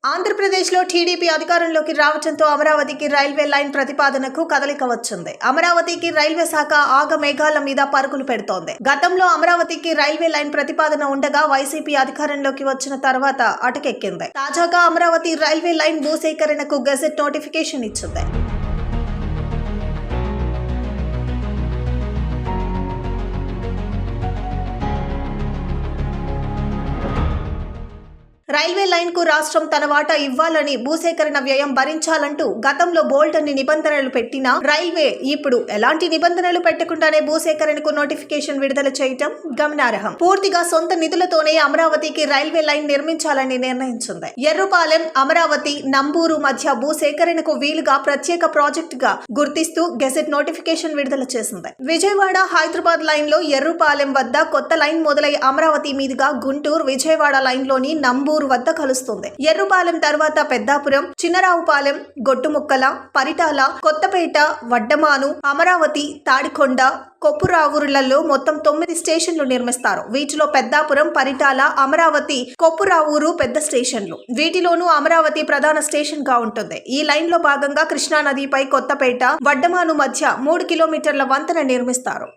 ఆంధ్రప్రదేశ్లో టీడీపీ అధికారంలోకి రావడంతో అమరావతికి రైల్వే లైన్ ప్రతిపాదనకు కదలిక వచ్చింది. అమరావతికి రైల్వే శాఖ ఆగమేఘాల మీద పరుగులు పెడుతోంది. గతంలో అమరావతికి రైల్వే లైన్ ప్రతిపాదన ఉండగా వైసీపీ అధికారంలోకి వచ్చిన తర్వాత అటకెక్కింది. తాజాగా అమరావతి రైల్వే లైన్ భూసేకరణకు గెజెట్ నోటిఫికేషన్ ఇచ్చింది. రైల్వే లైన్ కు రాష్ట్రం తన వాటా ఇవ్వాలని, భూసేకరణ వ్యయం భరించాలంటూ గతంలో బోల్డ్ అన్ని నిబంధనలు పెట్టినా రైల్వే ఇప్పుడు ఎలాంటి నిబంధనలు పెట్టకుండానే భూసేకరణకు నోటిఫికేషన్ విడుదల చేయటం గమనార్హం. పూర్తిగా సొంత నిధులతోనే అమరావతికి రైల్వే లైన్ నిర్మించాలని నిర్ణయించింది. ఎర్రుపాలెం, అమరావతి, నంబూరు మధ్య భూసేకరణకు వీలుగా ప్రత్యేక ప్రాజెక్ట్ గా గుర్తిస్తూ గెజెట్ నోటిఫికేషన్ విడుదల చేసింది. విజయవాడ హైదరాబాద్ లైన్ లో ఎర్రుపాలెం వద్ద కొత్త లైన్ మొదలై అమరావతి మీదుగా గుంటూరు, విజయవాడ లైన్ లోని నంబూరు వద్ద కలుస్తుంది. ఎర్రుపాలెం తర్వాత పెద్దాపురం, చిన్నరావుపాలెం, గొట్టుముక్కల, పరిటాల, కొత్తపేట, వడ్డమాను, అమరావతి, తాడికొండ, కొప్పురావూరులలో మొత్తం 9 స్టేషన్లు నిర్మిస్తారు. వీటిలో పెద్దాపురం, పరిటాల, అమరావతి, కొప్పురావూరు పెద్ద స్టేషన్లు. వీటిలోనూ అమరావతి ప్రధాన స్టేషన్ గా ఉంటుంది. ఈ లైన్ లో భాగంగా కృష్ణానదిపై కొత్తపేట, వడ్డమాను మధ్య 3 కిలోమీటర్ల వంతెన నిర్మిస్తారు.